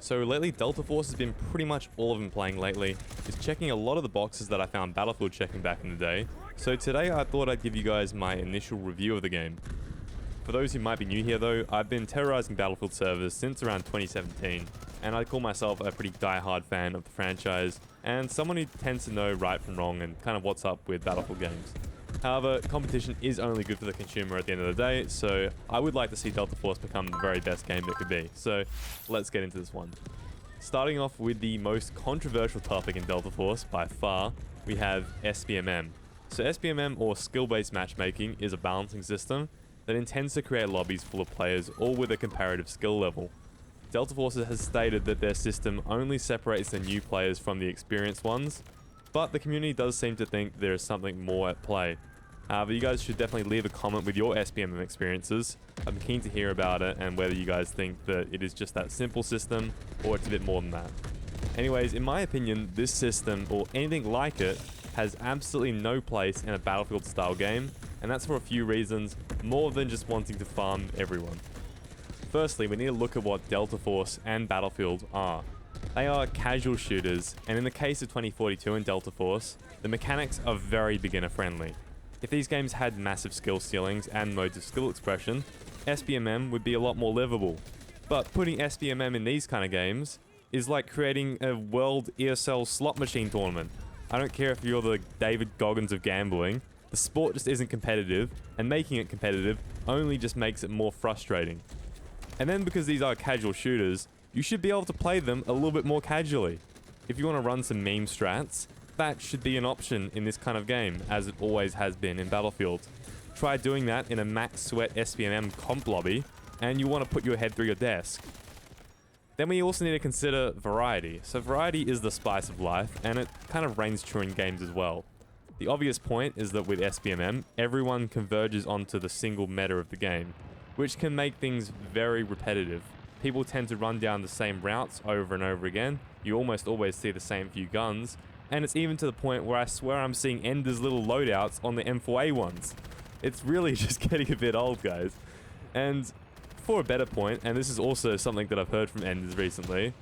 So lately, Delta Force has been pretty much all I've been playing lately. It's checking a lot of the boxes that I found Battlefield checking back in the day. So today I thought I'd give you guys my initial review of the game. For those who might be new here though, I've been terrorizing Battlefield servers since around 2017, and I call myself a pretty die-hard fan of the franchise, and someone who tends to know right from wrong and kind of what's up with Battlefield games. However, competition is only good for the consumer at the end of the day, so I would like to see Delta Force become the very best game it could be. So let's get into this one. Starting off with the most controversial topic in Delta Force by far, we have SBMM. So SBMM, or skill-based matchmaking, is a balancing system that intends to create lobbies full of players all with a comparative skill level. Delta Force has stated that their system only separates the new players from the experienced ones, but the community does seem to think there is something more at play. However, you guys should definitely leave a comment with your SBMM experiences. I'm keen to hear about it and whether you guys think that it is just that simple system or it's a bit more than that. Anyways, in my opinion, this system, or anything like it, has absolutely no place in a Battlefield style game, and that's for a few reasons, more than just wanting to farm everyone. Firstly, we need to look at what Delta Force and Battlefield are. They are casual shooters, and in the case of 2042 and Delta Force, the mechanics are very beginner friendly. If these games had massive skill ceilings and modes of skill expression, SBMM would be a lot more livable. But putting SBMM in these kind of games is like creating a world ESL slot machine tournament. I don't care if you're the David Goggins of gambling, the sport just isn't competitive, and making it competitive only just makes it more frustrating. And then because these are casual shooters, you should be able to play them a little bit more casually. If you want to run some meme strats, that should be an option in this kind of game, as it always has been in Battlefield. Try doing that in a max sweat SBMM comp lobby, and you want to put your head through your desk. Then we also need to consider variety. So variety is the spice of life, and it kind of reigns true in games as well. The obvious point is that with SBMM, everyone converges onto the single meta of the game, which can make things very repetitive. People tend to run down the same routes over and over again, you almost always see the same few guns, and it's even to the point where I swear I'm seeing Ender's little loadouts on the M4A ones. It's really just getting a bit old, guys. And for a better point, and this is also something that I've heard from Enders recently,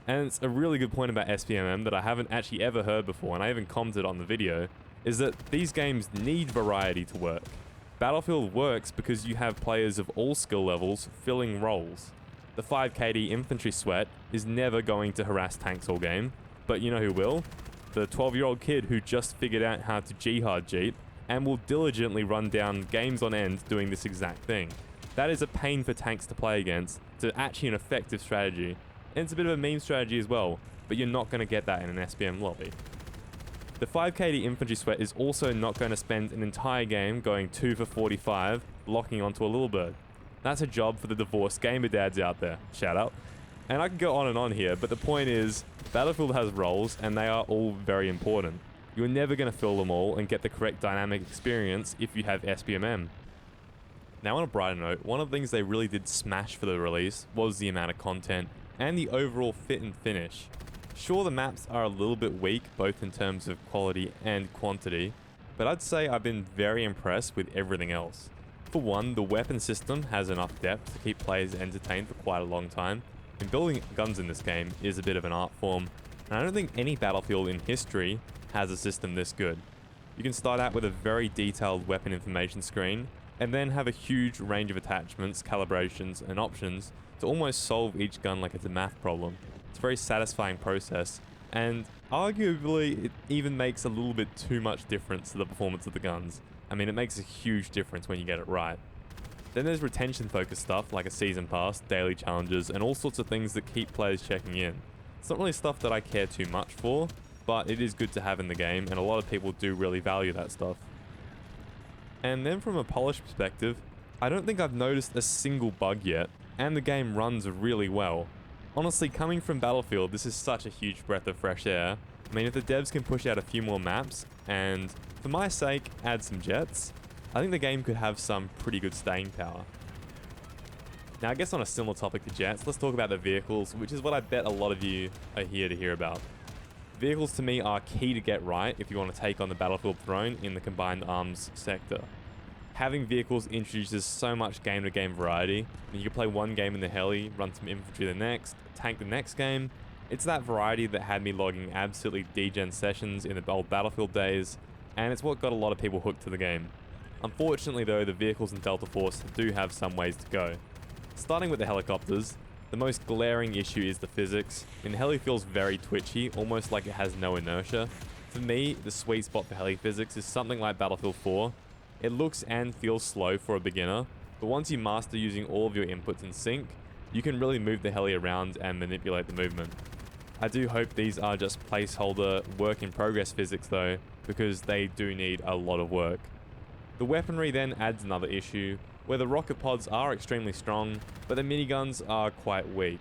and it's a really good point about SBMM that I haven't actually ever heard before, and I even commented on the video, is that these games need variety to work. Battlefield works because you have players of all skill levels filling roles. The 5KD infantry sweat is never going to harass tanks all game, but you know who will? The 12-year-old kid who just figured out how to jihad jeep and will diligently run down games on end doing this exact thing. That is a pain for tanks to play against, to actually an effective strategy. And it's a bit of a meme strategy as well, but you're not going to get that in an SBM lobby. The 5KD infantry sweat is also not going to spend an entire game going 2 for 45, locking onto a little bird. That's a job for the divorced gamer dads out there. Shout out. And I can go on and on here, but the point is, Battlefield has roles, and they are all very important. You're never going to fill them all and get the correct dynamic experience if you have SBMM. Now on a brighter note, one of the things they really did smash for the release was the amount of content and the overall fit and finish. Sure, the maps are a little bit weak, both in terms of quality and quantity, but I'd say I've been very impressed with everything else. For one, the weapon system has enough depth to keep players entertained for quite a long time, and building guns in this game is a bit of an art form, and I don't think any Battlefield in history has a system this good. You can start out with a very detailed weapon information screen, and then have a huge range of attachments, calibrations, and options to almost solve each gun like it's a math problem. It's a very satisfying process, and arguably it even makes a little bit too much difference to the performance of the guns. I mean, it makes a huge difference when you get it right. Then there's retention-focused stuff like a season pass, daily challenges, and all sorts of things that keep players checking in. It's not really stuff that I care too much for, but it is good to have in the game, and a lot of people do really value that stuff. And then from a polish perspective, I don't think I've noticed a single bug yet, and the game runs really well. Honestly, coming from Battlefield, this is such a huge breath of fresh air. I mean, if the devs can push out a few more maps, and for my sake, add some jets, I think the game could have some pretty good staying power. Now, I guess on a similar topic to jets, let's talk about the vehicles, which is what I bet a lot of you are here to hear about. Vehicles to me are key to get right if you want to take on the Battlefield throne in the combined arms sector. Having vehicles introduces so much game-to-game variety. You can play one game in the heli, run some infantry the next, tank the next game. It's that variety that had me logging absolutely degen sessions in the old Battlefield days, and it's what got a lot of people hooked to the game. Unfortunately though, the vehicles in Delta Force do have some ways to go. Starting with the helicopters, the most glaring issue is the physics. The heli feels very twitchy, almost like it has no inertia. For me, the sweet spot for heli physics is something like Battlefield 4. It looks and feels slow for a beginner, but once you master using all of your inputs in sync, you can really move the heli around and manipulate the movement. I do hope these are just placeholder work in progress physics though, because they do need a lot of work. The weaponry then adds another issue, where the rocket pods are extremely strong, but the miniguns are quite weak.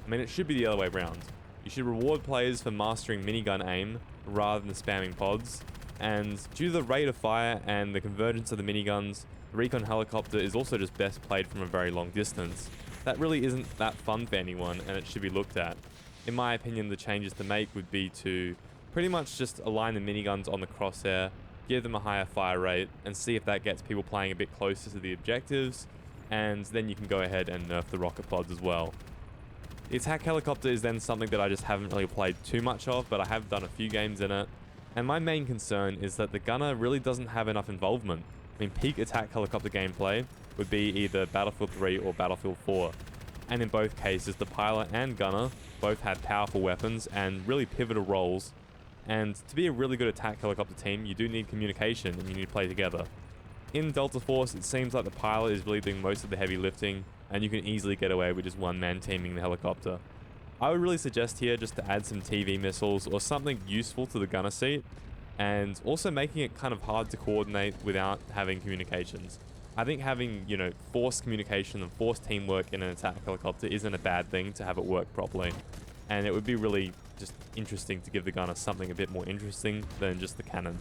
I mean, it should be the other way around. You should reward players for mastering minigun aim rather than spamming pods, and due to the rate of fire and the convergence of the miniguns, the recon helicopter is also just best played from a very long distance. That really isn't that fun for anyone, and it should be looked at. In my opinion, the changes to make would be to pretty much just align the miniguns on the crosshair, give them a higher fire rate, and see if that gets people playing a bit closer to the objectives, and then you can go ahead and nerf the rocket pods as well. The attack helicopter is then something that I just haven't really played too much of, but I have done a few games in it, and my main concern is that the gunner really doesn't have enough involvement. I mean, peak attack helicopter gameplay would be either Battlefield 3 or Battlefield 4, and in both cases the pilot and gunner both had powerful weapons and really pivotal roles, and to be a really good attack helicopter team you do need communication and you need to play together. In Delta Force it seems like the pilot is really doing most of the heavy lifting, and you can easily get away with just one man teaming the helicopter. I would really suggest here just to add some TV missiles or something useful to the gunner seat, and also making it kind of hard to coordinate without having communications. I think having, forced communication and forced teamwork in an attack helicopter isn't a bad thing to have it work properly, and it would be really just interesting to give the gunner something a bit more interesting than just the cannon.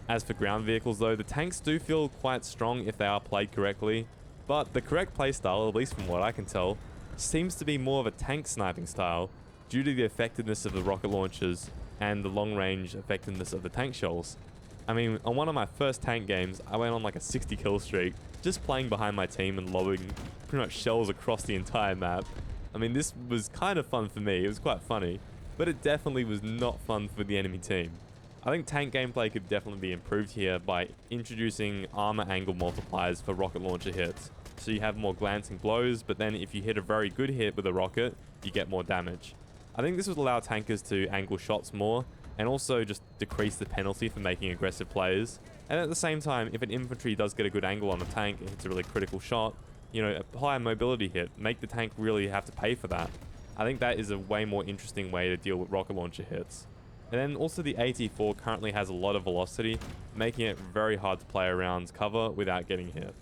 As for ground vehicles though, the tanks do feel quite strong if they are played correctly, but the correct playstyle, at least from what I can tell, seems to be more of a tank sniping style due to the effectiveness of the rocket launchers and the long range effectiveness of the tank shells. I mean, on one of my first tank games, I went on like a 60 kill streak, just playing behind my team and lobbing pretty much shells across the entire map. I mean, this was kind of fun for me, it was quite funny, but it definitely was not fun for the enemy team. I think tank gameplay could definitely be improved here by introducing armor angle multipliers for rocket launcher hits. So you have more glancing blows, but then if you hit a very good hit with a rocket, you get more damage. I think this would allow tankers to angle shots more, and also just decrease the penalty for making aggressive plays. And at the same time, if an infantry does get a good angle on a tank and hits a really critical shot, apply a mobility hit, make the tank really have to pay for that. I think that is a way more interesting way to deal with rocket launcher hits. And then also the AT4 currently has a lot of velocity, making it very hard to play around cover without getting hit.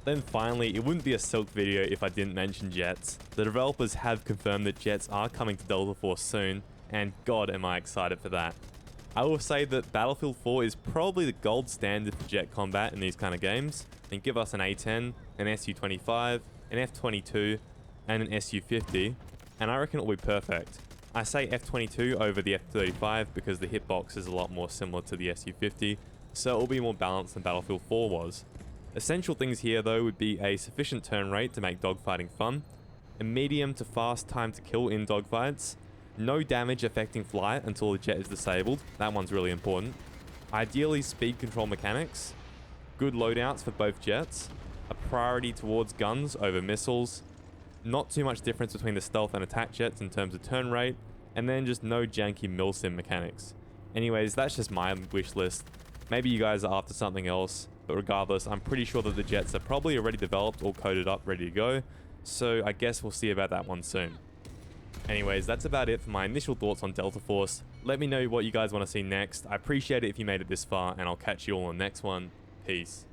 Then finally, it wouldn't be a Silk video if I didn't mention jets. The developers have confirmed that jets are coming to Delta Force soon, and god am I excited for that. I will say that Battlefield 4 is probably the gold standard for jet combat in these kind of games, and give us an A-10, an Su-25, an F-22, and an Su-50, and I reckon it will be perfect. I say F-22 over the F-35 because the hitbox is a lot more similar to the Su-50, so it will be more balanced than Battlefield 4 was. Essential things here though would be a sufficient turn rate to make dogfighting fun, a medium to fast time to kill in dogfights, no damage affecting flight until the jet is disabled, that one's really important, ideally speed control mechanics, good loadouts for both jets, a priority towards guns over missiles, not too much difference between the stealth and attack jets in terms of turn rate, and then just no janky milsim mechanics. Anyways, that's just my wish list. Maybe you guys are after something else, but regardless, I'm pretty sure that the jets are probably already developed or coded up, ready to go, so I guess we'll see about that one soon. Anyways, that's about it for my initial thoughts on Delta Force. Let me know what you guys want to see next. I appreciate it if you made it this far, and I'll catch you all on the next one. Peace.